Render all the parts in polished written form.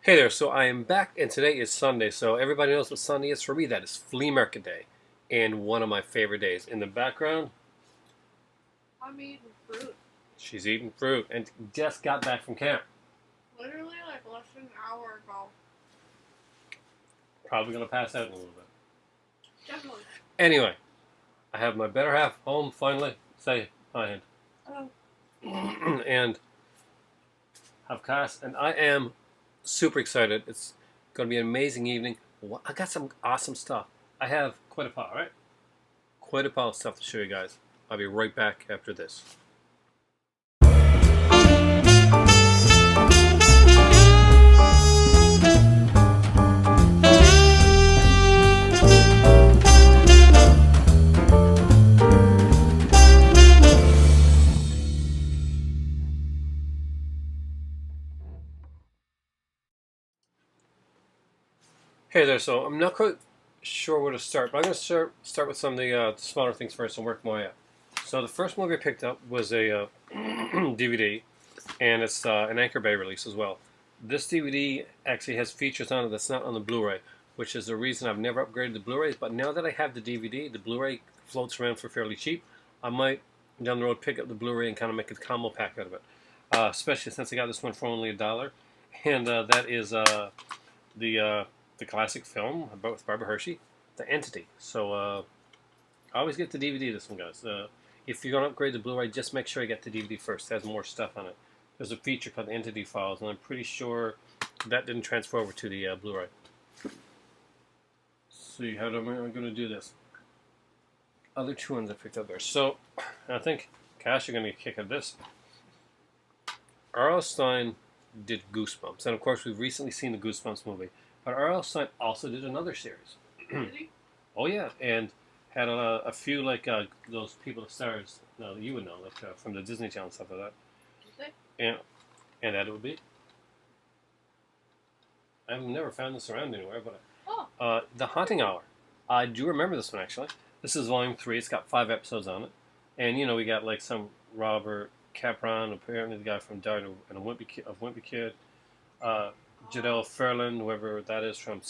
Hey there, so I am back and today is Sunday, so everybody knows what Sunday is for me. That is flea market day and one of my favorite days. In the background, I'm eating fruit. she's eating fruit and just got back from camp. Literally like less than an hour ago. Probably going to pass out in a little bit. Definitely. Anyway, I have my better half home finally. Say hi, hand. Hello. And have Cass, and I am super excited. It's going to be an amazing evening. I got some awesome stuff. I have quite a pile, right? Quite a pile of stuff to show you guys. I'll be right back after this. Hey there, so I'm not quite sure where to start, but I'm going to start with some of the smaller things first and work my way up. So the first movie I picked up was a DVD, and it's an Anchor Bay release as well. This DVD actually has features on it that's not on the Blu-ray, which is the reason I've never upgraded the Blu-rays, but now that I have the DVD, the Blu-ray floats around for fairly cheap. I might, down the road, pick up the Blu-ray and kind of make a combo pack out of it, especially since I got this one for only $1, and that is the the classic film about with Barbara Hershey, The Entity. So I always get the DVD. This one, guys. If you're gonna upgrade the Blu-ray, just make sure you get the DVD first. It has more stuff on it. There's a feature called the Entity Files, and I'm pretty sure that didn't transfer over to the Blu-ray. See how am I going to do this? Other two ones I picked up there. So I think Cash, you're going to get a kick at this. R.L. Stine did Goosebumps, and of course we've recently seen the Goosebumps movie. But R.L. Stine also did another series. Did he? Oh yeah, and had a few like those people, the stars. No, you would know, like from the Disney Channel and stuff like that. Did they? And that it would be. I've never found this around anywhere, but The Haunting Hour. I do remember this one actually. This is volume 3. It's got 5 episodes on it, and you know we got like some Robert Capron, apparently the guy from Diary of Wimpy Kid. Jadelle Ferland, whoever that is from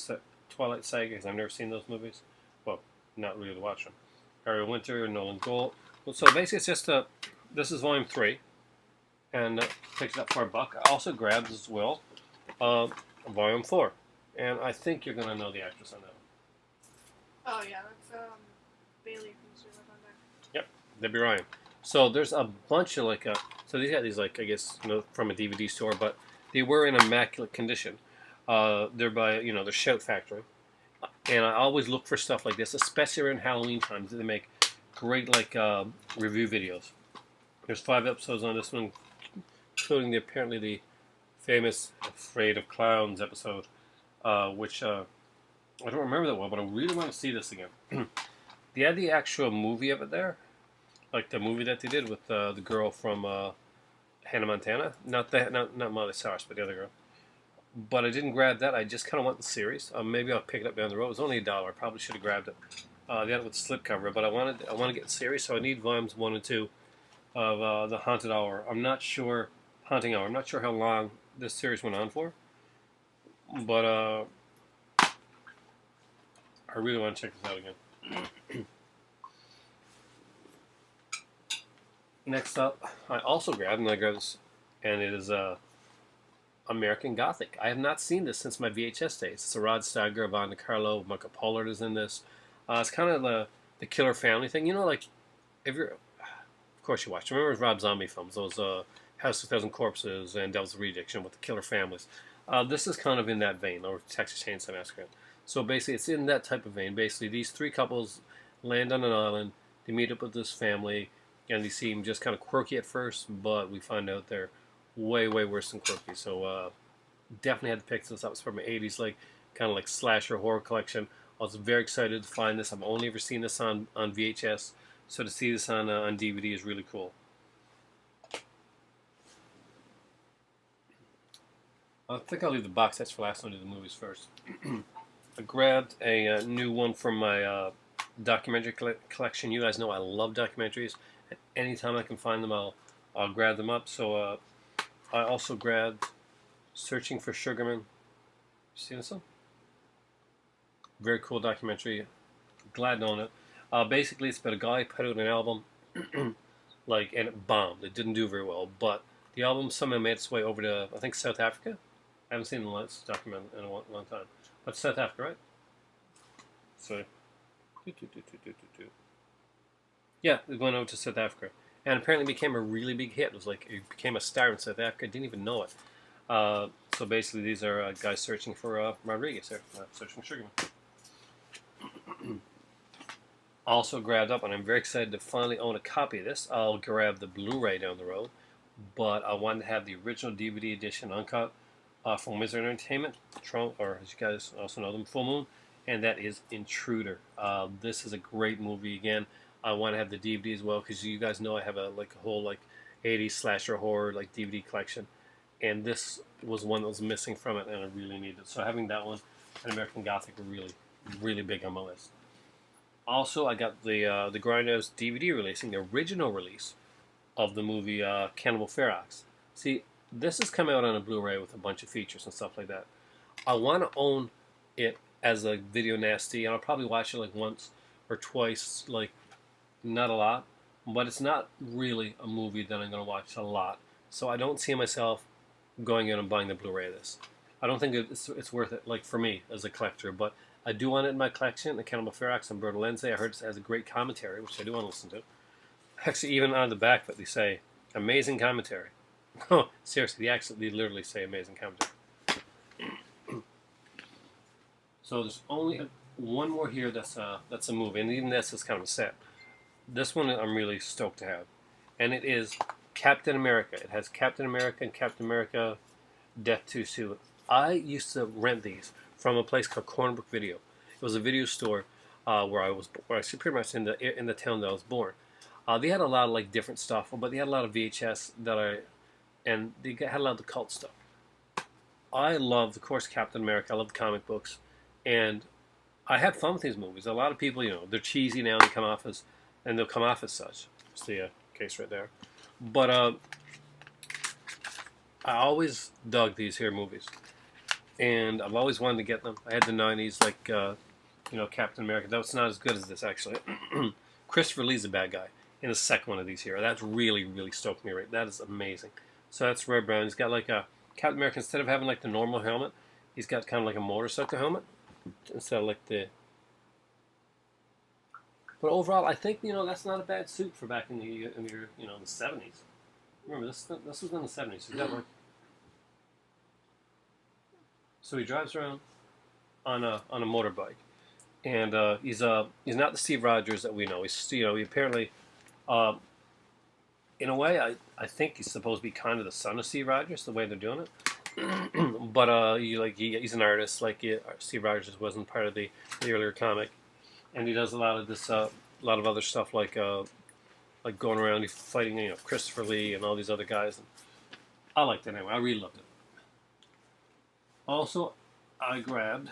Twilight Saga, because I've never seen those movies. Well, not really to watch them. Ariel Winter, Nolan Gold. Well, so basically, it's just this is volume 3, and picked it up for $1. I also grabbed as well volume 4, and I think you're gonna know the actress on that one. Oh yeah, that's Bailey from Zero on there. Yep, Debbie Ryan. So there's a bunch of like so these got these like I guess from a DVD store, but they were in immaculate condition. They're by they're Shout Factory, and I always look for stuff like this, especially around Halloween times. They make great like review videos. There's 5 episodes on this one, including apparently the famous "Afraid of Clowns" episode, which I don't remember that well, but I really want to see this again. They had the actual movie of it there, like the movie that they did with the girl from Hannah Montana, not Miley Cyrus, but the other girl. But I didn't grab that. I just kind of want the series. Maybe I'll pick it up down the road. It was only $1. I probably should have grabbed it. They had it with the slipcover, but I want to get the series, so I need volumes 1 and 2 of the Haunted Hour. I'm not sure Haunting Hour. I'm not sure how long this series went on for, but I really want to check this out again. Next up, I also grabbed, and I grabbed this, and it is American Gothic. I have not seen this since my VHS days. It's a Rod Steiger, Yvonne Carlo, Michael Pollard is in this. It's kind of the killer family thing. You know, like, if you're, of course you watch. Remember Rob Zombie films, those House of 1,000 Corpses and Devil's Rejection with the killer families. This is kind of in that vein, or Texas Chainsaw Massacre. So basically, it's in that type of vein. Basically, these 3 couples land on an island. They meet up with this family, and they seem just kind of quirky at first, but we find out they're way, way worse than quirky. So definitely had to pick this up. It's from my 80s, like kind of like slasher horror collection. I was very excited to find this. I've only ever seen this on VHS, so to see this on DVD is really cool. I think I'll leave the box sets for last. I'll do the movies first. I grabbed a new one from my documentary collection. You guys know I love documentaries. At any time I can find them, I'll grab them up. So I also grabbed Searching for Sugarman, seen this one? Very cool documentary. Glad to own it. Basically, it's about a guy put out an album, like, and it bombed. It didn't do very well, but the album somehow made its way over to, I think, South Africa. I haven't seen the last document in a long time. But South Africa, right? So, yeah, it went over to South Africa, and apparently became a really big hit. It was like it became a star in South Africa. I didn't even know it. So basically, these are guys searching for Rodriguez here, searching for Sugarman. Also grabbed up, and I'm very excited to finally own a copy of this. I'll grab the Blu-ray down the road, but I wanted to have the original DVD edition uncut from Wizard Entertainment, or as you guys also know them, Full Moon, and that is Intruder. This is a great movie. Again, I want to have the DVD as well because you guys know I have a whole 80s slasher horror DVD collection, and this was one that was missing from it, and I really needed it. So having that one and American Gothic are really, really big on my list. Also, I got the Grindhouse DVD releasing the original release of the movie Cannibal Ferox. See, this has come out on a Blu-ray with a bunch of features and stuff like that. I want to own it as a video nasty, and I'll probably watch it once or twice, not a lot, but it's not really a movie that I'm going to watch a lot. So I don't see myself going out and buying the Blu-ray of this. I don't think it's worth it, for me as a collector, but I do want it in my collection, the Cannibal Ferox and Berto Lenzi. I heard it has a great commentary, which I do want to listen to. Actually, even on the back of it, they say, amazing commentary. Oh, seriously, they literally say amazing commentary. So there's only one more here that's a movie, and even this is kind of a set. This one I'm really stoked to have, and it is Captain America. It has Captain America and Captain America Death Too Soon. I used to rent these from a place called Cornbrook Video. It was a video store where I pretty much in the town that I was born. They had a lot of different stuff, but they had a lot of VHS and they had a lot of the cult stuff. I love, of course, Captain America. I love the comic books, and I had fun with these movies. A lot of people, they're cheesy now. They'll come off as such. It's the case right there. But I always dug these here movies, and I've always wanted to get them. I had the '90s, Captain America. That's not as good as this, actually. Christopher Lee's a bad guy in the second one of these here. That's really, really stoked me. Right, that is amazing. So that's Red Brown. He's got a Captain America. Instead of having the normal helmet, he's got kind of a motorcycle helmet instead of the. But overall, I think that's not a bad suit for back in the the '70s. Remember this was in the '70s. So he drives around on a motorbike, and he's not the Steve Rogers that we know. He apparently, in a way, I think he's supposed to be kind of the son of Steve Rogers, the way they're doing it. But he's an artist. Steve Rogers wasn't part of the earlier comic, and he does a lot of this, a lot of other stuff like going around, he's fighting, Christopher Lee and all these other guys. And I liked it anyway. I really loved it. Also, I grabbed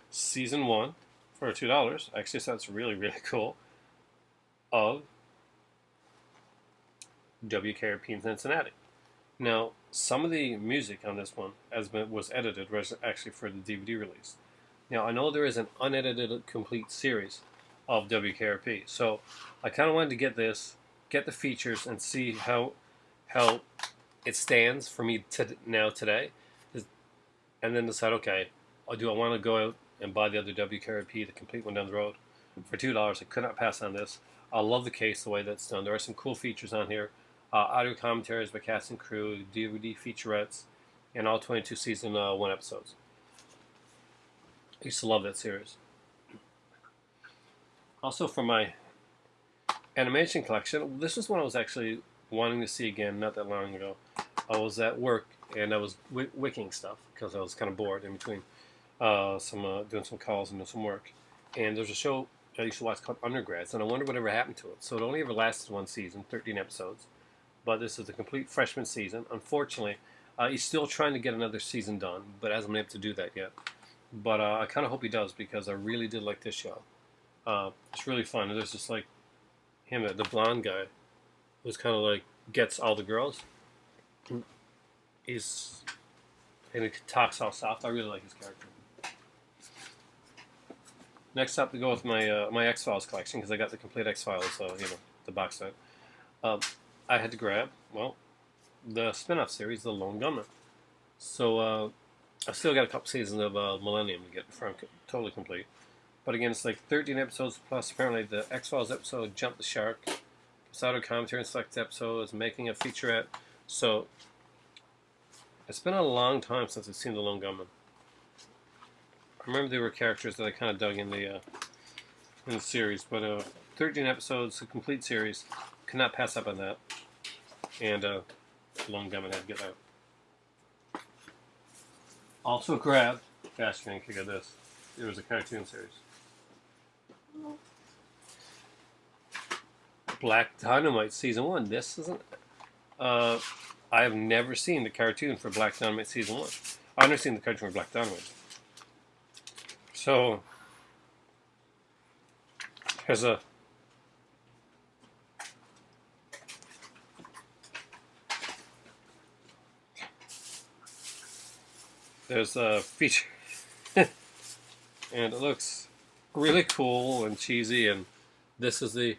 season 1 for $2. Actually, so that's really, really cool. Of WKRP in Cincinnati. Now, some of the music on this one was edited actually for the DVD release. Now, I know there is an unedited complete series of WKRP, so I kind of wanted to get the features, and see how it stands for me today, and then decide, okay, do I want to go out and buy the other WKRP, the complete one down the road, for $2? I could not pass on this. I love the case, the way that's done. There are some cool features on here. Audio commentaries by cast and crew, DVD featurettes, and all 22 season 1 episodes. I used to love that series. Also, for my animation collection, this was one I was actually wanting to see again not that long ago. I was at work, and I was wicking stuff because I was kind of bored in between doing some calls and doing some work. And there's a show I used to watch called Undergrads, and I wonder whatever happened to it. So it only ever lasted one season, 13 episodes. But this is the complete freshman season. Unfortunately, he's still trying to get another season done, but hasn't been able to do that yet. But I kind of hope he does, because I really did like this show. It's really fun. And there's just him, the blonde guy, who's kind of gets all the girls. He's and he talks all soft. I really like his character. Next up, we go with my my X Files collection because I got the complete X Files, the box set. I had to grab the spin-off series, The Lone Gunman. So I've still got a couple seasons of Millennium to get before I'm totally complete. But again, it's like 13 episodes plus. Apparently, the X Files episode Jump the Shark. Episodic commentary and select episodes, making a featurette. So it's been a long time since I've seen The Lone Gunman. I remember there were characters that I kind of dug in the series, but 13 episodes, a complete series, could not pass up on that. And Lone Gunman had to get out. Also grabbed, fast kick of this. It was a cartoon series. Black Dynamite Season 1. This isn't... I have never seen the cartoon for Black Dynamite Season 1. I've never seen the cartoon for Black Dynamite. So, there's a feature, and it looks really cool and cheesy, and this is the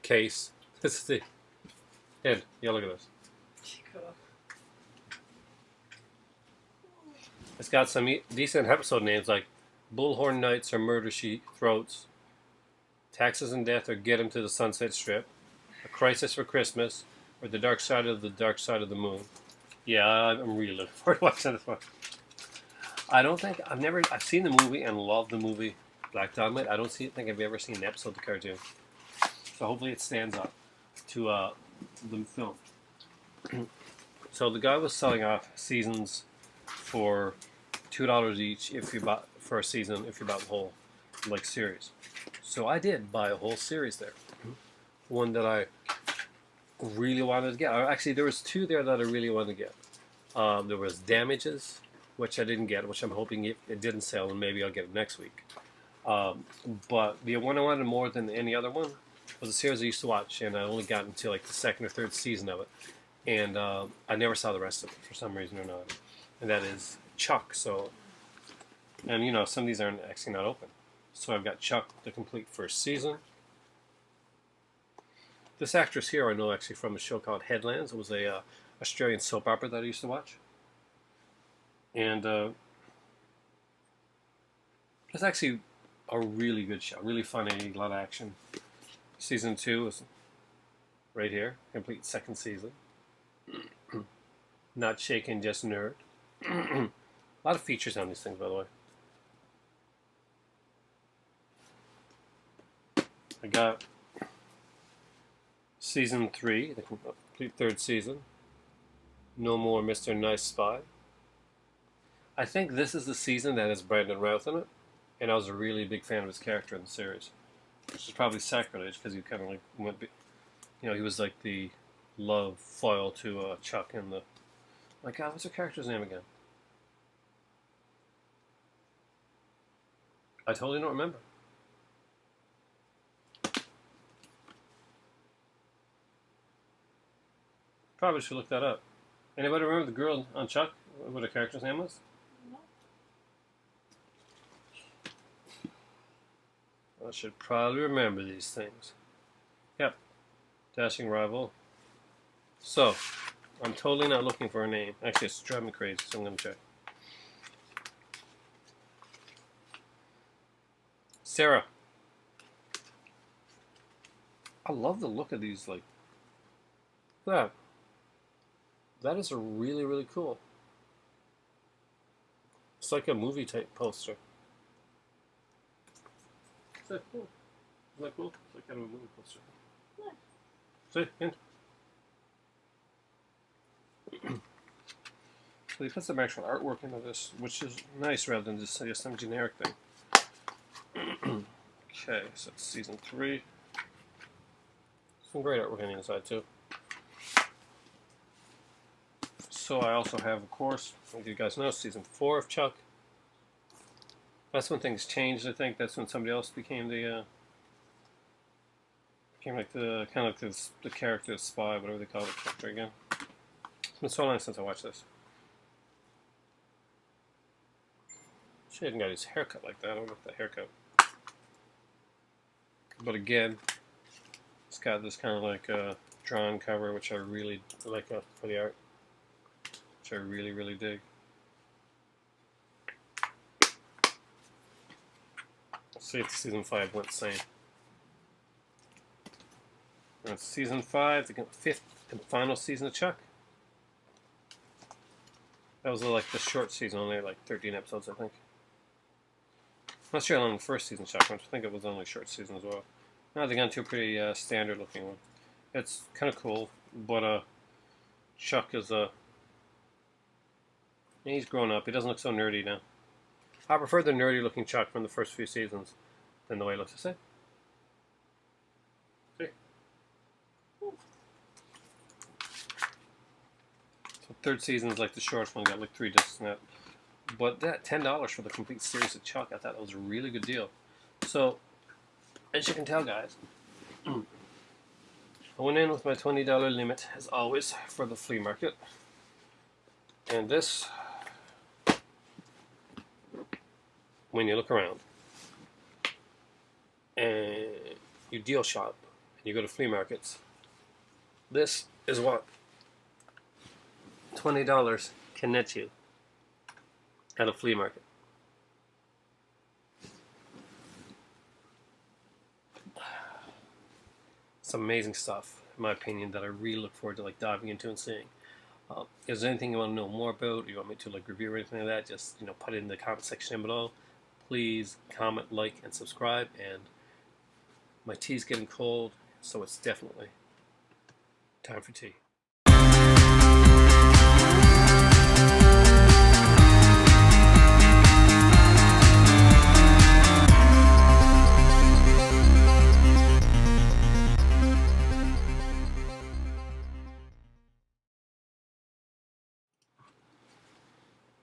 case. This is the head. Yeah, look at this. It's got some decent episode names like Bullhorn Nights or Murder She Throats, Taxes and Death or Get Him to the Sunset Strip, A Crisis for Christmas, or The Dark Side of the Moon. Yeah, I'm really looking forward to watching this one. I've seen the movie and loved the movie Black Dynamite. I don't think I've ever seen an episode of the cartoon. So hopefully it stands up to the film. So the guy was selling off seasons for $2 each if you bought for a season, if you bought the whole series. So I did buy a whole series there. One that I really wanted to get. Actually, there was two there that I really wanted to get. There was Damages, which I didn't get, which I'm hoping it didn't sell, and maybe I'll get it next week. But the one I wanted more than any other one was a series I used to watch, and I only got into like the second or third season of it, and I never saw the rest of it for some reason or not. And that is Chuck. So, and some of these aren't actually not open. So I've got Chuck, the complete first season. This actress here I know actually from a show called Headlands. It was a Australian soap opera that I used to watch. And it's actually a really good show. Really funny, a lot of action. Season 2 is right here. Complete second season. Not Shaken, Just Nerd. A lot of features on these things, by the way. I got Season 3, the complete third season. No More Mr. Nice Spy. I think this is the season that has Brandon Routh in it, and I was a really big fan of his character in the series, which is probably sacrilege because he kind of he was like the love foil to Chuck and the. My God, what's the character's name again? I totally don't remember. Probably should look that up. Anybody remember the girl on Chuck? What her character's name was? No. I should probably remember these things. Yep. Dashing Rival. So, I'm totally not looking for a name. Actually, it's driving me crazy, so I'm going to check. Sarah. I love the look of these, like, that. That is a really, really cool. It's like a movie type poster. Is that cool? Is that cool? It's like kind of a movie poster. Yeah. See? Hint. So they put some actual artwork into this, which is nice rather than just some generic thing. Okay, so it's season 3. Some great artwork on the inside too. So I also have, of course, like you guys know, season 4 of Chuck. That's when things changed. I think that's when somebody else became the like the kind of like the character, the spy, whatever they call the character again. It's been so long since I watched this. She hadn't got his haircut like that. I don't know if the haircut. But again, it's got this kind of like drawn cover, which I really like for the art, which I really, really dig. Let's see if season 5 went the same. That's season 5, the 5th and final season of Chuck. That was like the short season, only like 13 episodes, I think. Not sure how long the first season Chuck went. I think it was only a short season as well. Now they got into a pretty standard looking one. It's kind of cool, but Chuck is he's grown up. He doesn't look so nerdy now. I prefer the nerdy looking Chuck from the first few seasons than the way he looks today. See? So third season is like the shortest one, got like 3 discs in it. But that $10 for the complete series of Chuck, I thought that was a really good deal. So, as you can tell, guys, I went in with my $20 limit, as always, for the flea market. And this, when you look around, and you deal shop, and you go to flea markets, this is what $20 can net you at a flea market. It's amazing stuff, in my opinion, that I really look forward to like diving into and seeing. Is there anything you want to know more about, or you want me to like review or anything like that? Just put it in the comment section below. Please comment, like, and subscribe. And my tea's getting cold, so it's definitely time for tea.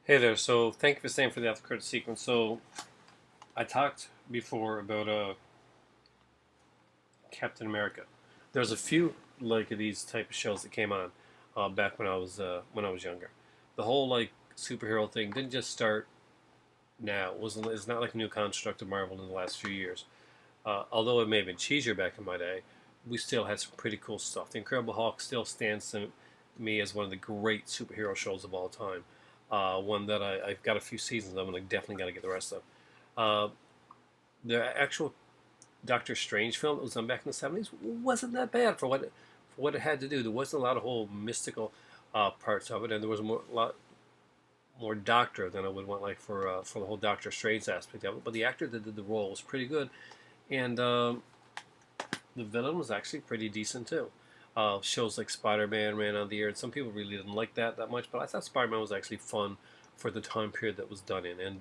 Hey there, so thank you for staying for the after credit sequence. So I talked before about Captain America. There's a few like these type of shows that came on back when I was younger. The whole like superhero thing didn't just start now. It's not like a new construct of Marvel in the last few years. Although it may have been cheesier back in my day, we still had some pretty cool stuff. The Incredible Hulk still stands to me as one of the great superhero shows of all time. One that I've got a few seasons of, and I definitely got to get the rest of. The actual Doctor Strange film that was done back in the 70s wasn't that bad for what it had to do. There wasn't a lot of whole mystical parts of it, and there was a lot more Doctor than I would want like for the whole Doctor Strange aspect of it. But the actor that did the role was pretty good, and the villain was actually pretty decent too. Shows like Spider-Man ran on the air, and some people really didn't like that much, but I thought Spider-Man was actually fun for the time period that was done in, and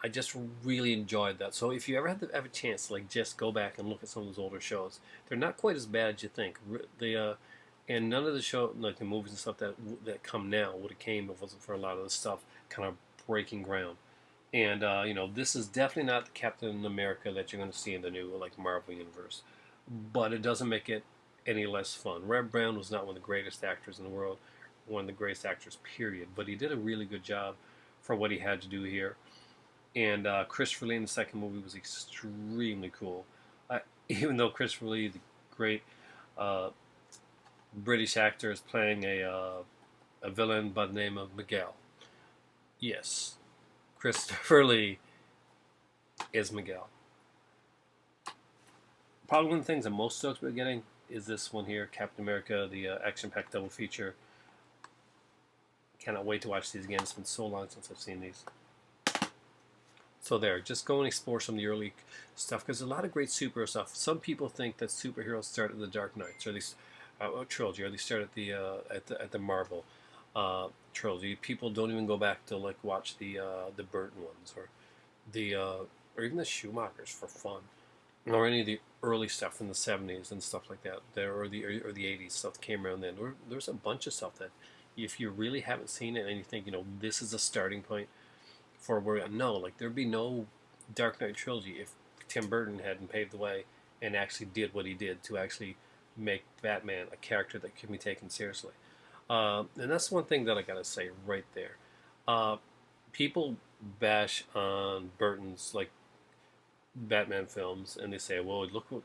I just really enjoyed that. So if you ever have a chance to like just go back and look at some of those older shows, they're not quite as bad as you think. And none of the show, like the movies and stuff that come now, would have came if it wasn't for a lot of the stuff kind of breaking ground. And this is definitely not the Captain America that you're going to see in the new like Marvel universe, but it doesn't make it any less fun. Red Brown was not one of the greatest actors in the world, one of the greatest actors, period. But he did a really good job for what he had to do here. And Christopher Lee in the second movie was extremely cool. Even though Christopher Lee, the great British actor, is playing a villain by the name of Miguel. Yes, Christopher Lee is Miguel. Probably one of the things I'm most stoked about getting is this one here, Captain America, the action-packed double feature. Cannot wait to watch these again. It's been so long since I've seen these. So there, just go and explore some of the early stuff, because there's a lot of great superhero stuff. Some people think that superheroes start at the Dark Knights, or these trilogy, or they start at the Marvel trilogy. People don't even go back to like watch the Burton ones, or even the Schumachers for fun, or any of the early stuff from the 70s and stuff like that, or the 80s stuff that came around then. There's a bunch of stuff that, if you really haven't seen it and you think this is a starting point for where there'd be no Dark Knight trilogy if Tim Burton hadn't paved the way and actually did what he did to actually make Batman a character that can be taken seriously. And that's one thing that I gotta say right there. People bash on Burton's like Batman films, and they say, "Well, look what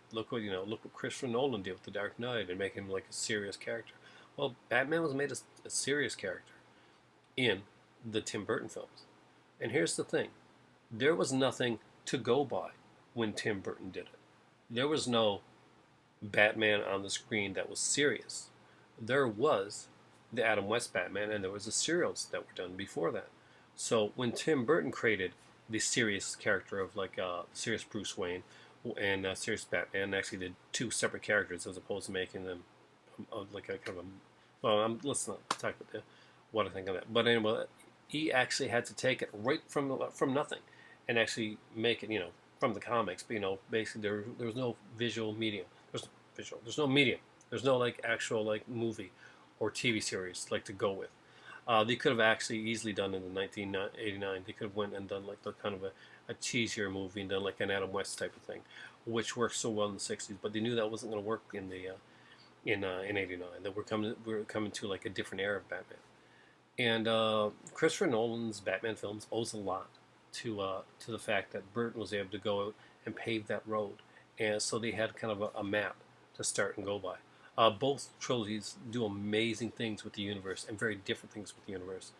Christopher Nolan did with The Dark Knight and make him like a serious character." Well, Batman was made a serious character in the Tim Burton films, and here's the thing: there was nothing to go by when Tim Burton did it. There was no Batman on the screen that was serious. There was the Adam West Batman, and there was the serials that were done before that. So when Tim Burton created the serious character of like serious Bruce Wayne and serious Batman, actually did two separate characters as opposed to making them like a kind of a. Well, let's not talk about what I think of that. But anyway, he actually had to take it right from nothing, and actually make it from the comics. But basically there was no visual medium. There's no visual. There's no medium. There's no like actual like movie or TV series like to go with. They could have actually easily done in the 1989. They could have went and done like the kind of a cheesier movie and done like an Adam West type of thing, which worked so well in the 60s. But they knew that wasn't going to work in the in '89. That we're coming to like a different era of Batman. And Christopher Nolan's Batman films owes a lot to the fact that Burton was able to go out and pave that road, and so they had kind of a map to start and go by. Both trilogies do amazing things with the universe and very different things with the universe,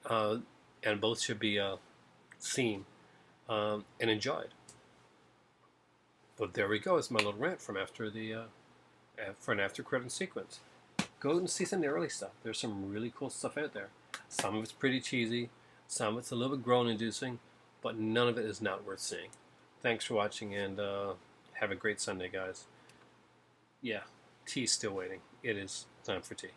uh, and both should be seen and enjoyed. But there we go. It's my little rant from after for an after credit sequence. Go and see some of the early stuff. There's some really cool stuff out there. Some of it's pretty cheesy, some of it's a little bit groan-inducing, but none of it is not worth seeing. Thanks for watching, and have a great Sunday, guys. Yeah, tea's still waiting. It is time for tea.